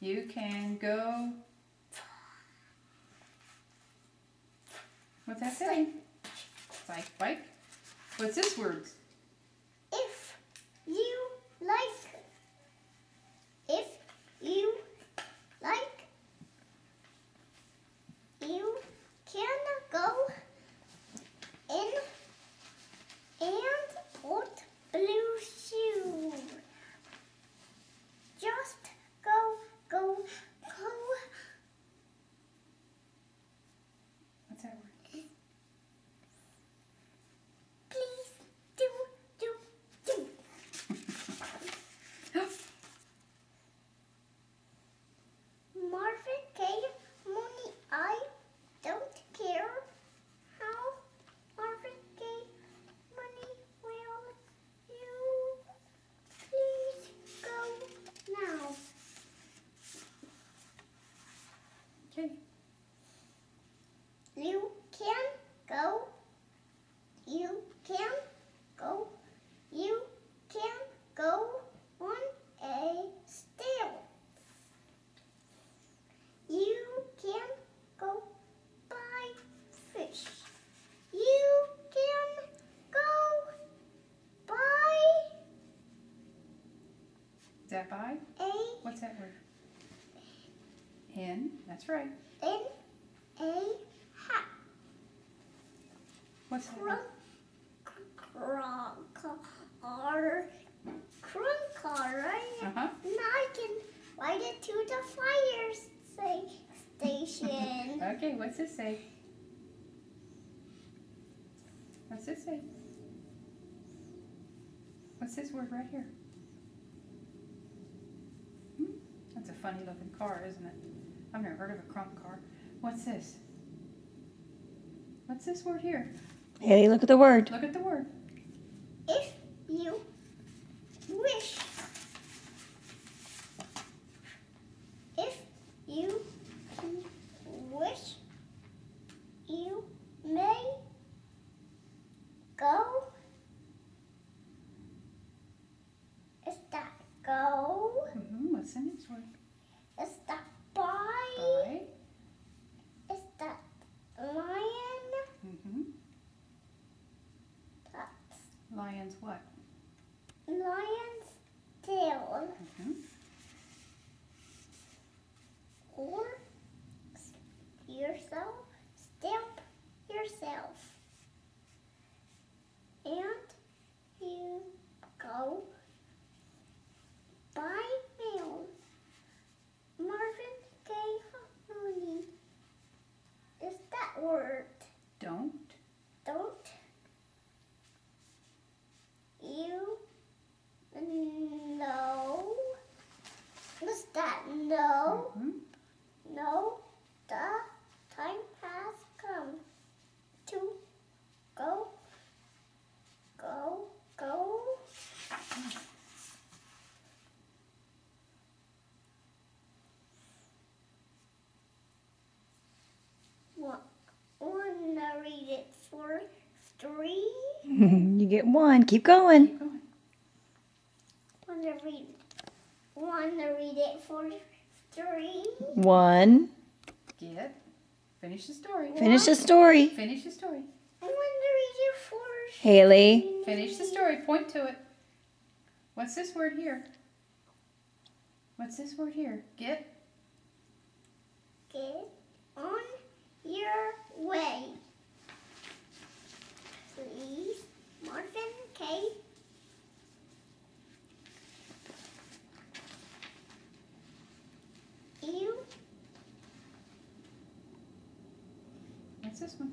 You can go. What's that say? Psych bike. What's this word? If you like. If you like. You can go in and put blue shoes. Just go. What's that word? Please do. Marvin Gaye, Mooney, I don't care how. Marvin Gaye, Mooney, will you please go now? Okay. You can go. You can go. You can go on a stair. You can go buy fish. You can go buy Is that by? What's that word? In. That's right. a hat. What's that word? Crunk car, right? Uh-huh. Now I can ride it to the fire station. Okay, what's this say? What's this say? What's this word right here? That's a funny looking car, isn't it? I've never heard of a crunk car. What's this? What's this word here? Haley, look at the word. Look at the word. If you wish. If you wish, you may go. Is that go? What's the next word? Is that buy? By. Is that lion? That's Lion's what? lion's tail. Or yourself, stamp yourself. And you go by mail. Marvin Gaye Mooney. Is that word? Don't. Don't you know? Is that no? No, the time has come to go. Wanna read it for 3? You get one. Keep going. Keep going. Wanna read it for 3? 1. Get. Finish the story. Finish the story. Finish the story. I want to read it for Haley. Finish the story. Point to it. What's this word here? What's this word here? Get. Get on your way. Please, Marvin Gaye. You What's this one?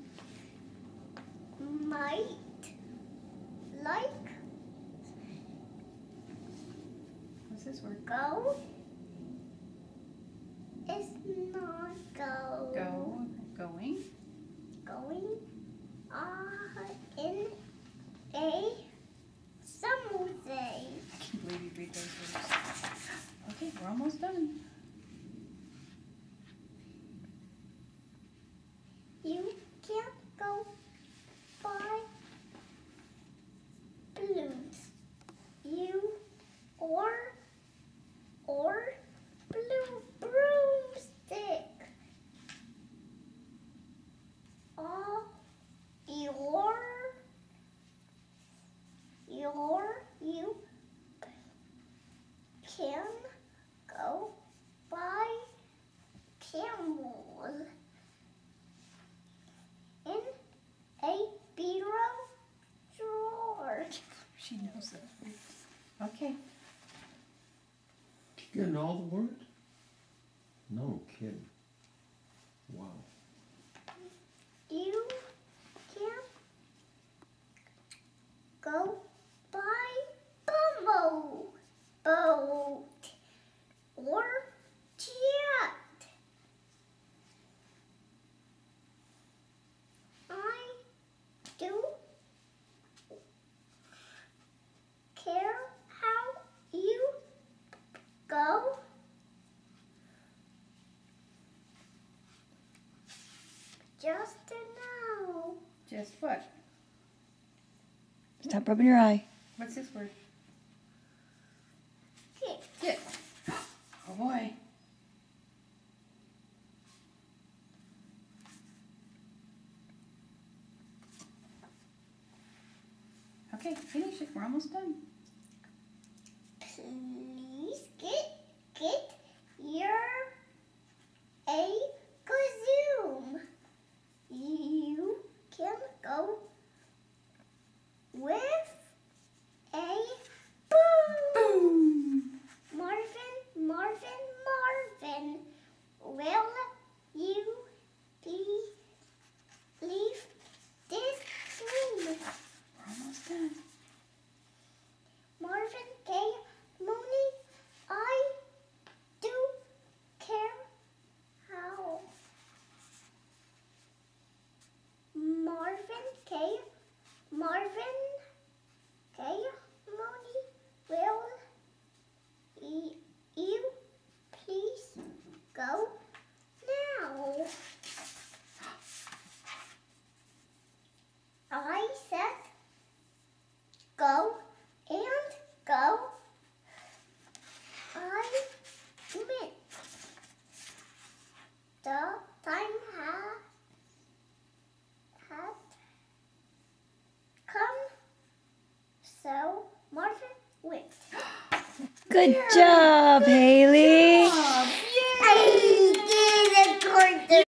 might like What's this word? go. It's not go. Go. Going. Going in a someday. I can't believe you read those words. Okay, we're almost done. You can't go buy balloons. You or blue Getting all the words? No kidding. Wow. You can go by bumble boat or jet. I do care how you go. Just to know. Just what? Stop rubbing your eye. What's this word? Okay. Get. Oh boy. Okay, finish it. We're almost done. Please get your a Zoom. You can go with a boom. Marvin, will you please leave this room? We're almost done. Marvin Gaye Mooney, I do care how. Marvin Gaye Mooney, will you please go now? I said go and go. I meant the time had come, so Marvin went. Good job, Haley.